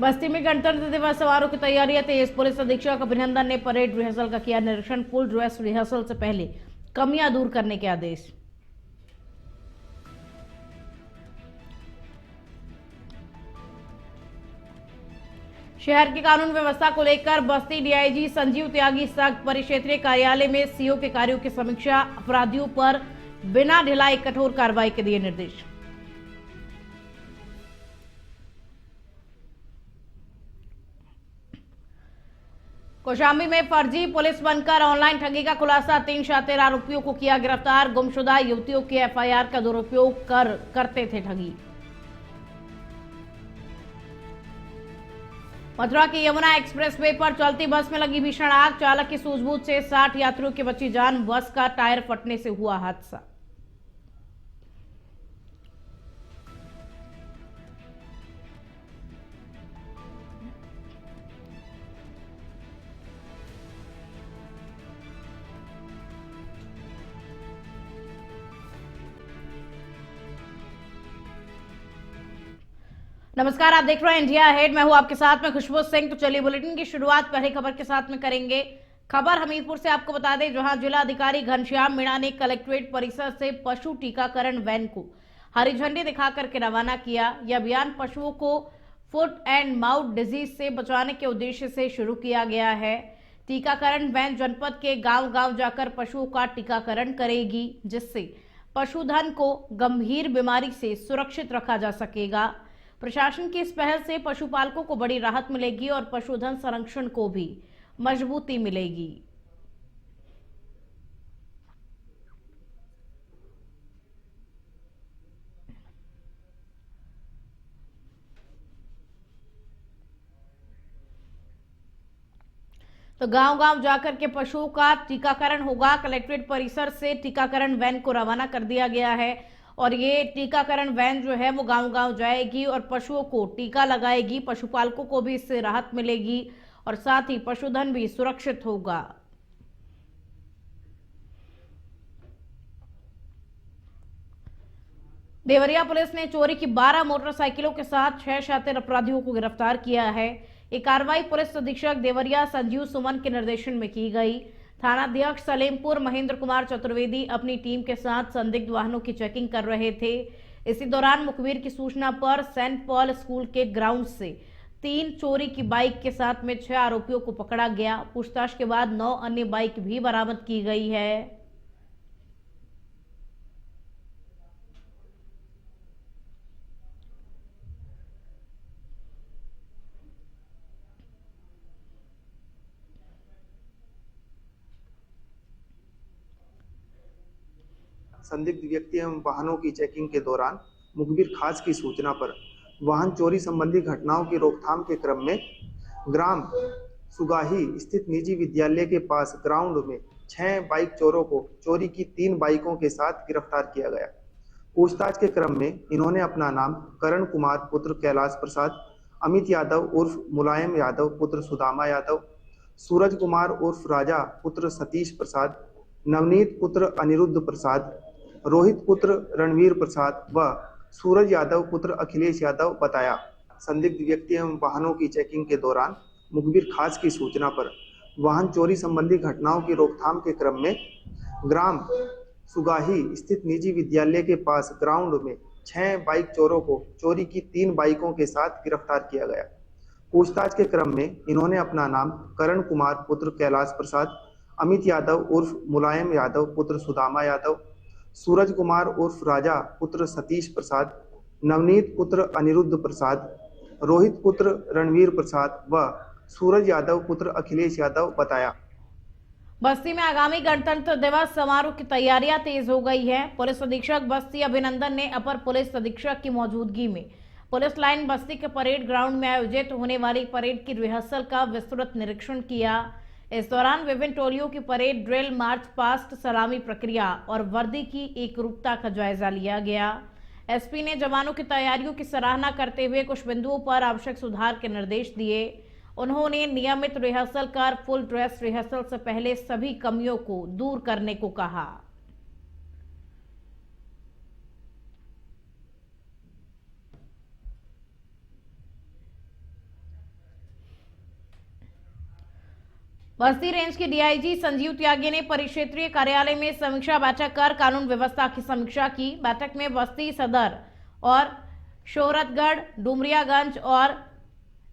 बस्ती में गणतंत्र दिवस समारोह की तैयारियां तेज। पुलिस अधीक्षक अभिनंदन ने परेड रिहर्सल का किया निरीक्षण। फुल ड्रेस रिहर्सल से पहले कमियां दूर करने के आदेश। शहर की कानून व्यवस्था को लेकर बस्ती डीआईजी संजीव त्यागी सख्त। परिक्षेत्रीय कार्यालय में सीओ के कार्यों की समीक्षा। अपराधियों पर बिना ढिलाई कठोर कार्रवाई के दिए निर्देश। कौशाम्बी में फर्जी पुलिस बनकर ऑनलाइन ठगी का खुलासा। 3 शातिर आरोपियों को किया गिरफ्तार। गुमशुदा युवतियों की एफआईआर का दुरुपयोग करते थे ठगी। मथुरा की यमुना एक्सप्रेस वे पर चलती बस में लगी भीषण आग। चालक की सूझबूझ से 60 यात्रियों की बची जान। बस का टायर फटने से हुआ हादसा। नमस्कार, आप देख रहे हैं इंडिया अहेड। मैं हूं आपके साथ में खुशबू सिंह। तो चलिए बुलेटिन की शुरुआत पहली खबर के साथ में करेंगे। खबर हमीरपुर से आपको बता दें, जहां जिला अधिकारी घनश्याम मीणा ने कलेक्ट्रेट परिसर से पशु टीकाकरण वैन को हरी झंडी दिखाकर के रवाना किया। यह अभियान पशुओं को फुट एंड माउथ डिजीज से बचाने के उद्देश्य से शुरू किया गया है। टीकाकरण वैन जनपद के गांव-गांव जाकर पशुओं का टीकाकरण करेगी, जिससे पशुधन को गंभीर बीमारी से सुरक्षित रखा जा सकेगा। प्रशासन की इस पहल से पशुपालकों को बड़ी राहत मिलेगी और पशुधन संरक्षण को भी मजबूती मिलेगी। तो गांव-गांव जाकर के पशुओं का टीकाकरण होगा। कलेक्ट्रेट परिसर से टीकाकरण वैन को रवाना कर दिया गया है और ये टीकाकरण वैन जो है वो गांव-गांव जाएगी और पशुओं को टीका लगाएगी। पशुपालकों को भी इससे राहत मिलेगी और साथ ही पशुधन भी सुरक्षित होगा। देवरिया पुलिस ने चोरी की 12 मोटरसाइकिलों के साथ 6 शातिर अपराधियों को गिरफ्तार किया है। ये कार्रवाई पुलिस अधीक्षक देवरिया संजीव सुमन के निर्देशन में की गई। थानाध्यक्ष सलेमपुर महेंद्र कुमार चतुर्वेदी अपनी टीम के साथ संदिग्ध वाहनों की चेकिंग कर रहे थे। इसी दौरान मुखबिर की सूचना पर सेंट पॉल स्कूल के ग्राउंड से 3 चोरी की बाइक के साथ में 6 आरोपियों को पकड़ा गया। पूछताछ के बाद 9 अन्य बाइक भी बरामद की गई है। संदिग्ध व्यक्ति एवं वाहनों की चेकिंग के दौरान मुखबिर खास की सूचना पर वाहन चोरी संबंधी घटनाओं की रोकथाम के क्रम में ग्राम सुगाही स्थित निजी विद्यालय के पास ग्राउंड में 6 बाइक चोरों को चोरी की 3 बाइकों के साथ गिरफ्तार किया गया। पूछताछ के क्रम में इन्होंने अपना नाम करण कुमार पुत्र कैलाश प्रसाद, अमित यादव उर्फ मुलायम यादव पुत्र सुदामा यादव, सूरज कुमार उर्फ राजा पुत्र सतीश प्रसाद, नवनीत पुत्र अनिरुद्ध प्रसाद, रोहित पुत्र रणवीर प्रसाद व सूरज यादव पुत्र अखिलेश यादव बताया। संदिग्ध व्यक्ति एवं वाहनों की चेकिंग के दौरान मुखबिर खास की सूचना पर वाहन चोरी संबंधी घटनाओं की रोकथाम के क्रम में ग्राम सुगाही स्थित निजी विद्यालय के पास ग्राउंड में 6 बाइक चोरों को चोरी की 3 बाइकों के साथ गिरफ्तार किया गया। पूछताछ के क्रम में इन्होंने अपना नाम करण कुमार पुत्र कैलाश प्रसाद, अमित यादव उर्फ मुलायम यादव पुत्र सुदामा यादव, सूरज कुमार उर्फ राजा पुत्र सतीश प्रसाद, नवनीत पुत्र अनिरुद्ध प्रसाद, रोहित पुत्र रणवीर प्रसाद व सूरज यादव पुत्र अखिलेश यादव बताया। बस्ती में आगामी गणतंत्र दिवस समारोह की तैयारियां तेज हो गई है। पुलिस अधीक्षक बस्ती अभिनंदन ने अपर पुलिस अधीक्षक की मौजूदगी में पुलिस लाइन बस्ती के परेड ग्राउंड में आयोजित होने वाली परेड की रिहर्सल का विस्तृत निरीक्षण किया। इस दौरान विभिन्न टोलियों की परेड ड्रिल, मार्च पास्ट, सलामी प्रक्रिया और वर्दी की एकरूपता का जायजा लिया गया। एसपी ने जवानों की तैयारियों की सराहना करते हुए कुछ बिंदुओं पर आवश्यक सुधार के निर्देश दिए। उन्होंने नियमित रिहर्सल कर फुल ड्रेस रिहर्सल से पहले सभी कमियों को दूर करने को कहा। बस्ती रेंज के डीआईजी संजीव त्यागी ने परिक्षेत्रीय कार्यालय में समीक्षा बैठक कर कानून व्यवस्था की समीक्षा की। बैठक में बस्ती सदर और शोहरतगढ़, डुमरियागंज और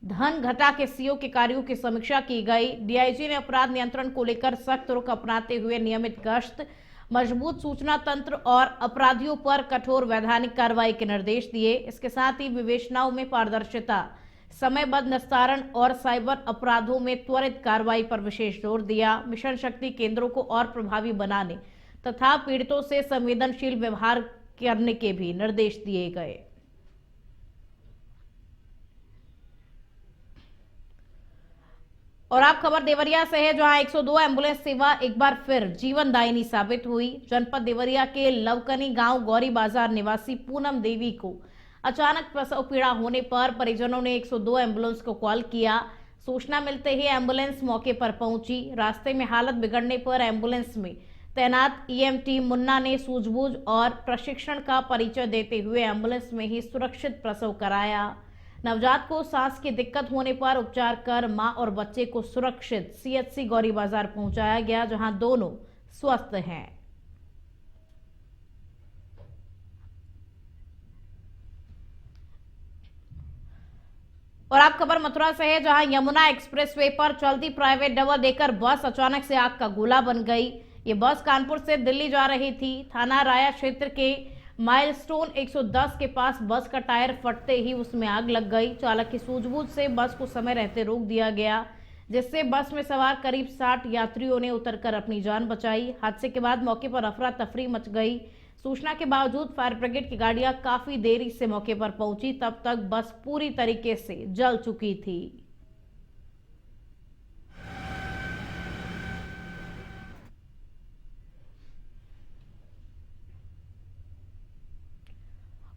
धनघटा के सीओ के कार्यों की समीक्षा की गई। डीआईजी ने अपराध नियंत्रण को लेकर सख्त रुख अपनाते हुए नियमित गश्त, मजबूत सूचना तंत्र और अपराधियों पर कठोर वैधानिक कार्रवाई के निर्देश दिए। इसके साथ ही विवेचनाओं में पारदर्शिता, समयबद्ध निस्तारण और साइबर अपराधों में त्वरित कार्रवाई पर विशेष जोर दिया। मिशन शक्ति केंद्रों को और प्रभावी बनाने तथा पीड़ितों से संवेदनशील व्यवहार करने के भी निर्देश दिए गए। और आप खबर देवरिया से है, जहां 102 एम्बुलेंस सेवा एक बार फिर जीवनदायिनी साबित हुई। जनपद देवरिया के लवकनी गांव गौरी बाजार निवासी पूनम देवी को अचानक प्रसव पीड़ा होने पर परिजनों ने 102 एम्बुलेंस को कॉल किया। सूचना मिलते ही एम्बुलेंस मौके पर पहुंची। रास्ते में हालत बिगड़ने पर एम्बुलेंस में तैनात ईएमटी मुन्ना ने सूझबूझ और प्रशिक्षण का परिचय देते हुए एम्बुलेंस में ही सुरक्षित प्रसव कराया। नवजात को सांस की दिक्कत होने पर उपचार कर मां और बच्चे को सुरक्षित सीएचसी गौरी बाजार पहुंचाया गया, जहां दोनों स्वस्थ हैं। और आप खबर मथुरा से है, जहां यमुना एक्सप्रेसवे पर चलती प्राइवेट डबल डेकर बस अचानक से आग का गोला बन गई। ये बस कानपुर से दिल्ली जा रही थी। थाना राया क्षेत्र के माइलस्टोन 110 के पास बस का टायर फटते ही उसमें आग लग गई। चालक की सूझबूझ से बस को समय रहते रोक दिया गया, जिससे बस में सवार करीब 60 यात्रियों ने उतरकर अपनी जान बचाई। हादसे के बाद मौके पर अफरा तफरी मच गई। सूचना के बावजूद फायर ब्रिगेड की गाड़ियां काफी देरी से मौके पर पहुंची। तब तक बस पूरी तरीके से जल चुकी थी।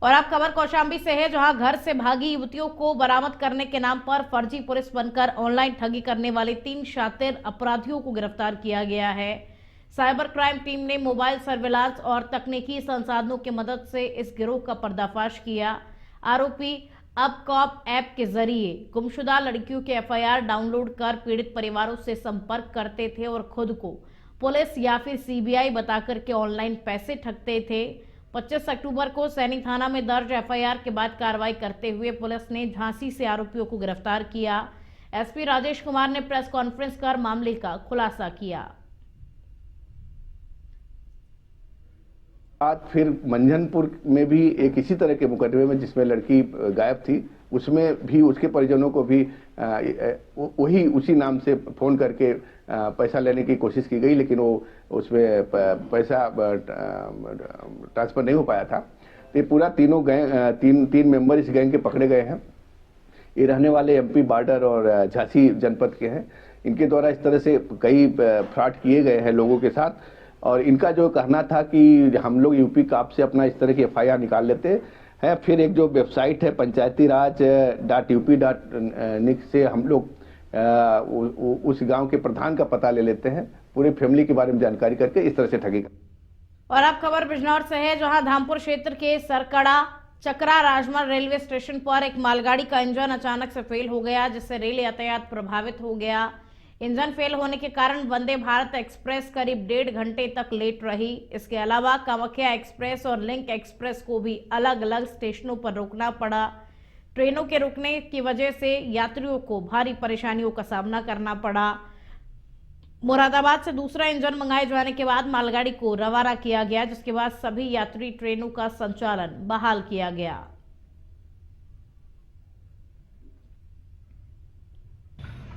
और आप खबर कौशाम्बी से है, जहां घर से भागी युवतियों को बरामद करने के नाम पर फर्जी पुलिस बनकर ऑनलाइन ठगी करने वाले 3 शातिर अपराधियों को गिरफ्तार किया गया है। साइबर क्राइम टीम ने मोबाइल सर्विलांस और तकनीकी संसाधनों की मदद से इस गिरोह का पर्दाफाश किया। आरोपी अपकॉप ऐप के जरिए गुमशुदा लड़कियों के एफआईआर डाउनलोड कर पीड़ित परिवारों से संपर्क करते थे और खुद को पुलिस या फिर सीबीआई बताकर के ऑनलाइन पैसे ठगते थे। 25 अक्टूबर को सैनी थाना में दर्ज एफआईआर के बाद कार्रवाई करते हुए पुलिस ने झांसी से आरोपियों को गिरफ्तार किया। एसपी राजेश कुमार ने प्रेस कॉन्फ्रेंस कर मामले का खुलासा किया। बात फिर मंझनपुर में भी एक इसी तरह के मुकदमे में जिसमें लड़की गायब थी, उसमें भी उसके परिजनों को भी वही उसी नाम से फोन करके पैसा लेने की कोशिश की गई, लेकिन वो उसमें पैसा ट्रांसफर नहीं हो पाया था। तो ये पूरा तीनों गैंग तीन मेंबर इस गैंग के पकड़े गए हैं। ये रहने वाले एमपी बॉर्डर और झांसी जनपद के हैं। इनके द्वारा इस तरह से कई फ्रॉड किए गए हैं लोगों के साथ, और इनका जो कहना था कि हम लोग यूपी काप से अपना इस तरह की एफआईआर निकाल लेते हैं। फिर एक जो वेबसाइट है पंचायतीराज.up.nic से हम लोग उस गांव के प्रधान का पता ले लेते हैं, पूरे फैमिली के बारे में जानकारी करके इस तरह से ठगी। और अब खबर बिजनौर से है, जहां धामपुर क्षेत्र के सरकड़ा चकरा राजमार्ग रेलवे स्टेशन पर एक मालगाड़ी का इंजन अचानक से फेल हो गया, जिससे रेल यातायात प्रभावित हो गया। इंजन फेल होने के कारण वंदे भारत एक्सप्रेस करीब 1.5 घंटे तक लेट रही। इसके अलावा कामाख्या एक्सप्रेस और लिंक एक्सप्रेस को भी अलग अलग स्टेशनों पर रोकना पड़ा। ट्रेनों के रुकने की वजह से यात्रियों को भारी परेशानियों का सामना करना पड़ा। मुरादाबाद से दूसरा इंजन मंगाए जाने के बाद मालगाड़ी को रवाना किया गया, जिसके बाद सभी यात्री ट्रेनों का संचालन बहाल किया गया।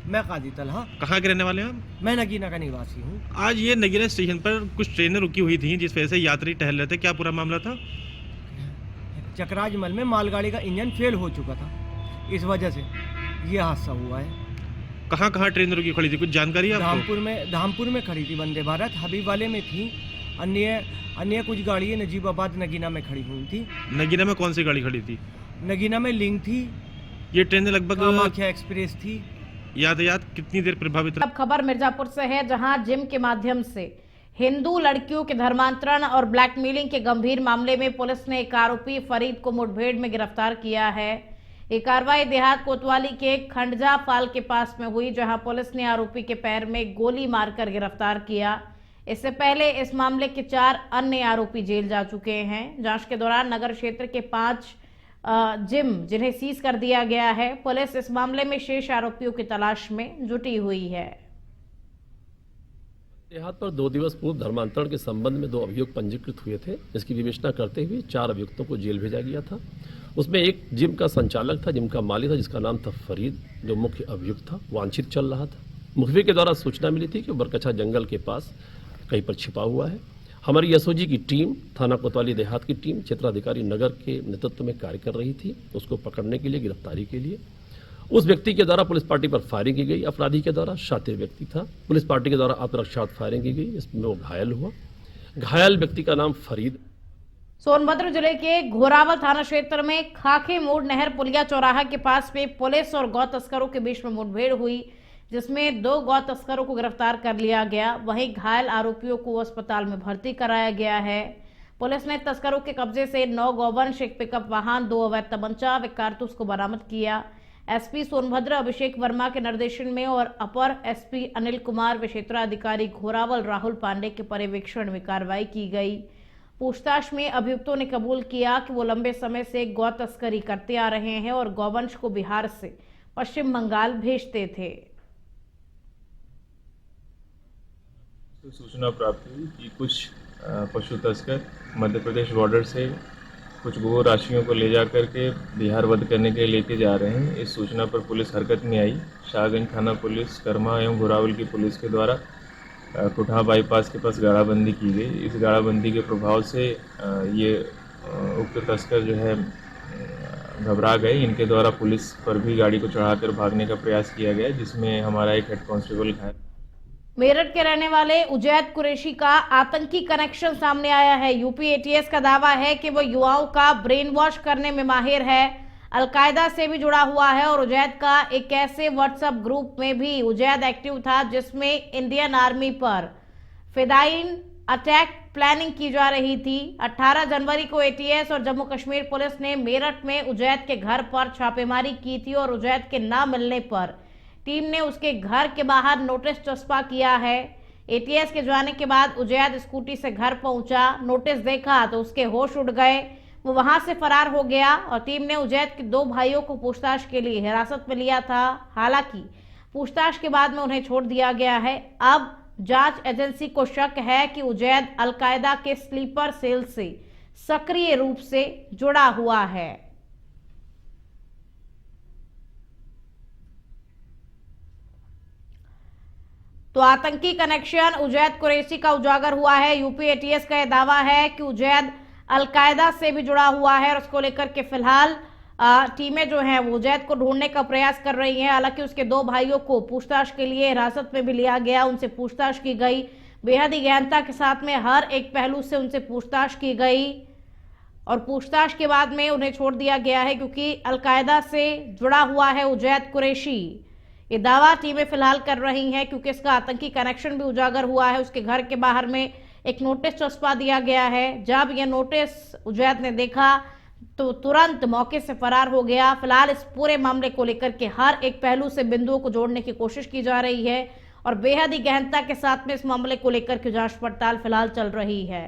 मैं काजी तलहा। कहाँ के रहने वाले हैं आप? मैं नगीना का निवासी हूँ। आज ये नगीना स्टेशन पर कुछ ट्रेनें रुकी हुई थी, जिस वजह से यात्री टहल रहे थे। क्या पूरा मामला था? चकराजमल में मालगाड़ी का इंजन फेल हो चुका था, इस वजह से ये हादसा हुआ है। कहाँ कहाँ ट्रेन रुकी खड़ी थी, कुछ जानकारी है आपको? धामपुर में खड़ी थी वंदे भारत, हबीब वाले में थी। अन्य कुछ गाड़ियाँ नजीबाबाद नगीना में खड़ी हुई थी। नगीना में कौन सी गाड़ी खड़ी थी? नगीना में लिंक थी। ये ट्रेनें लगभग कामाख्या एक्सप्रेस थी। यातायात कितनी देर प्रभावित रहा? अब खबर मिर्जापुर से है, जहां जिम के माध्यम से हिंदू लड़कियों के धर्मांतरण और ब्लैकमेलिंग के गंभीर मामले में पुलिस ने एक आरोपी फरीद को मुठभेड़ में गिरफ्तार किया है। ये कार्रवाई देहात कोतवाली के खंडजा फाल के पास में हुई, जहां पुलिस ने आरोपी के पैर में गोली मारकर गिरफ्तार किया। इससे पहले इस मामले के 4 अन्य आरोपी जेल जा चुके हैं। जांच के दौरान नगर क्षेत्र के 5 जिम जिन्हें सीज कर दिया गया है। पुलिस इस मामले में शेष आरोपियों की तलाश में जुटी हुई है। देहात पर 2 दिवस पूर्व धर्मांतरण के संबंध में 2 अभियुक्त पंजीकृत हुए थे। इसकी विवेचना करते हुए 4 अभियुक्तों को जेल भेजा गया था। उसमें एक जिम का संचालक था, जिम का मालिक था, जिसका नाम था फरीद, जो मुख्य अभियुक्त था, वांछित चल रहा था। मुखबिर के द्वारा सूचना मिली थी कि बरकछा जंगल के पास कहीं पर छिपा हुआ है। हमारी एसओजी की टीम, थाना कोतवाली देहात की टीम क्षेत्राधिकारी नगर के नेतृत्व में कार्य कर रही थी, उसको पकड़ने के लिए, गिरफ्तारी के लिए। उस व्यक्ति के द्वारा पुलिस पार्टी पर फायरिंग की गई। अपराधी के द्वारा शातिर व्यक्ति था। पुलिस पार्टी के द्वारा आत्मरक्षात्मक फायरिंग की गई, इसमें वो घायल हुआ। घायल व्यक्ति का नाम फरीद। सोनभद्र जिले के घोरावल थाना क्षेत्र में खाके मोड़ नहर पुलिया चौराहा के पास में पुलिस और गौ तस्करों के बीच में मुठभेड़ हुई, जिसमें 2 गौ तस्करों को गिरफ्तार कर लिया गया। वहीं घायल आरोपियों को अस्पताल में भर्ती कराया गया है। पुलिस ने तस्करों के कब्जे से 9 गौवंश, एक पिकअप वाहन, 2 अवैध तमंचा व कारतूस को बरामद किया। एसपी सोनभद्र अभिषेक वर्मा के निर्देशन में और अपर एसपी अनिल कुमार व क्षेत्राधिकारी घोरावल राहुल पांडे के पर्यवेक्षण में कार्रवाई की गई। पूछताछ में अभियुक्तों ने कबूल किया कि वो लंबे समय से गौ तस्करी करते आ रहे हैं और गौवंश को बिहार से पश्चिम बंगाल भेजते थे। सूचना प्राप्त हुई कि कुछ पशु तस्कर मध्य प्रदेश बॉर्डर से कुछ गो राशियों को ले जाकर के बिहार वध करने के लिए लेके जा रहे हैं। इस सूचना पर पुलिस हरकत में आई। शाहगंज थाना पुलिस, कर्मा एवं घोरावल की पुलिस के द्वारा कुठा बाईपास के पास गाड़ाबंदी की गई। इस गाड़ाबंदी के प्रभाव से ये उक्त तस्कर जो है घबरा गए। इनके द्वारा पुलिस पर भी गाड़ी को चढ़ाकर भागने का प्रयास किया गया, जिसमें हमारा एक हेड कांस्टेबल घायल। मेरठ के रहने वाले उजैद कुरैशी का आतंकी कनेक्शन सामने आया है। यूपी एटीएस का दावा है कि वो युवाओं का ब्रेन वॉश करने में माहिर है, अलकायदा से भी जुड़ा हुआ है और उजैद का एक ऐसे व्हाट्सएप ग्रुप में भी उजैद एक्टिव था जिसमें इंडियन आर्मी पर फिदाइन अटैक प्लानिंग की जा रही थी। 18 जनवरी को एटीएस और जम्मू कश्मीर पुलिस ने मेरठ में उजैद के घर पर छापेमारी की थी और उजैद के ना मिलने पर टीम ने उसके घर के बाहर नोटिस चस्पा किया है। एटीएस के जाने के बाद उजैद स्कूटी से घर पहुंचा, नोटिस देखा तो उसके होश उड़ गए, वो वहां से फरार हो गया और टीम ने उजैद के 2 भाइयों को पूछताछ के लिए हिरासत में लिया था। हालांकि पूछताछ के बाद में उन्हें छोड़ दिया गया है। अब जांच एजेंसी को शक है कि उजैद अलकायदा के स्लीपर सेल से सक्रिय रूप से जुड़ा हुआ है। तो आतंकी कनेक्शन उजैद कुरैशी का उजागर हुआ है। यूपी एटीएस का यह दावा है कि उजैद अलकायदा से भी जुड़ा हुआ है और उसको लेकर के फिलहाल टीमें जो हैं वो उजैद को ढूंढने का प्रयास कर रही हैं। हालांकि उसके 2 भाइयों को पूछताछ के लिए हिरासत में भी लिया गया, उनसे पूछताछ की गई। बेहद ही गहनता के साथ में हर एक पहलू से उनसे पूछताछ की गई और पूछताछ के बाद में उन्हें छोड़ दिया गया है, क्योंकि अलकायदा से जुड़ा हुआ है उजैद कुरैशी। ये दावा टीमें फिलहाल कर रही हैं क्योंकि इसका आतंकी कनेक्शन भी उजागर हुआ है। उसके घर के बाहर में एक नोटिस चस्पा दिया गया है। जब यह नोटिस उजैद ने देखा तो तुरंत मौके से फरार हो गया। फिलहाल इस पूरे मामले को लेकर के हर एक पहलू से बिंदुओं को जोड़ने की कोशिश की जा रही है और बेहद ही गहनता के साथ में इस मामले को लेकर के जांच पड़ताल फिलहाल चल रही है।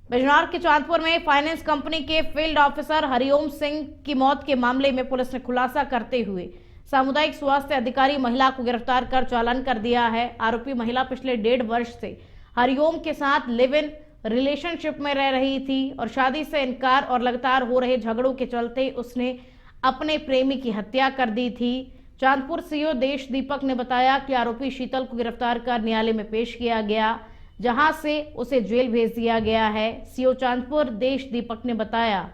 बिजनौर के चांदपुर में फाइनेंस कंपनी के फील्ड ऑफिसर हरिओम सिंह की मौत के मामले में पुलिस ने खुलासा करते हुए सामुदायिक स्वास्थ्य अधिकारी महिला को गिरफ्तार कर चालान कर दिया है। आरोपी महिला पिछले 1.5 वर्ष से हरिओम के साथ लिव इन रिलेशनशिप में रह रही थी और शादी से इनकार और लगातार हो रहे झगड़ों के चलते उसने अपने प्रेमी की हत्या कर दी थी। चांदपुर सीओ देश दीपक ने बताया कि आरोपी शीतल को गिरफ्तार कर न्यायालय में पेश किया गया, जहां से उसे जेल भेज दिया गया है। सीओ चांदपुर देश दीपक ने बताया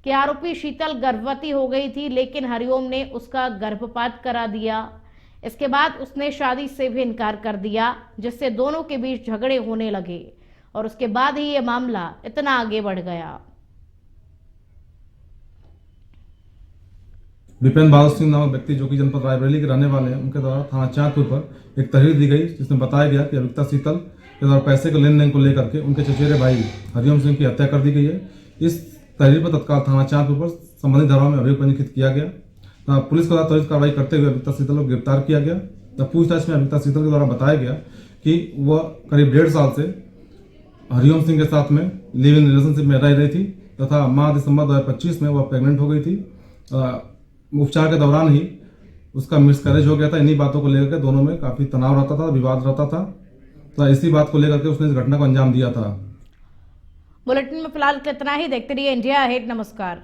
कि आरोपी शीतल गर्भवती हो गई थी, लेकिन हरिओम ने उसका गर्भपात करा दिया। इसके बाद उसने शादी से भी इनकार कर दिया, जिससे दोनों के बीच झगड़े होने लगे और उसके बाद ही यह मामला इतना आगे बढ़ गया। विपिन बाल सिंह नामक व्यक्ति जो कि जनपद रायबरेली के रहने वाले हैं, उनके द्वारा थाना चांदपुर पर एक तहरीर दी गई, जिसमें बताया गया कि अभियुक्ता शीतल के द्वारा पैसे के लेन देन को लेकर के उनके चचेरे भाई हरिओम सिंह की हत्या कर दी गई है। इस तहरीर पर तत्काल थाना चांदपुर पर संबंधित धाराओं में अभियोग पंजीकृत किया गया। पुलिस को त्वरित कार्रवाई करते हुए अभियुक्ता शीतल को गिरफ्तार किया गया। पूछताछ में अभियुक्ता शीतल के द्वारा बताया गया कि वह करीब 1.5 साल से हरिओम सिंह के साथ में लिव इन रिलेशनशिप में रह रही थी तथा माह दिसंबर 2025 में वह प्रेग्नेंट हो गई थी। उपचार के दौरान ही उसका मिसकैरेज हो गया था। इन्हीं बातों को लेकर के दोनों में काफी तनाव रहता था, विवाद रहता था, तो इसी बात को लेकर के उसने इस घटना को अंजाम दिया था। बुलेटिन में फिलहाल इतना ही। देखते रहिए इंडिया अहेड। नमस्कार।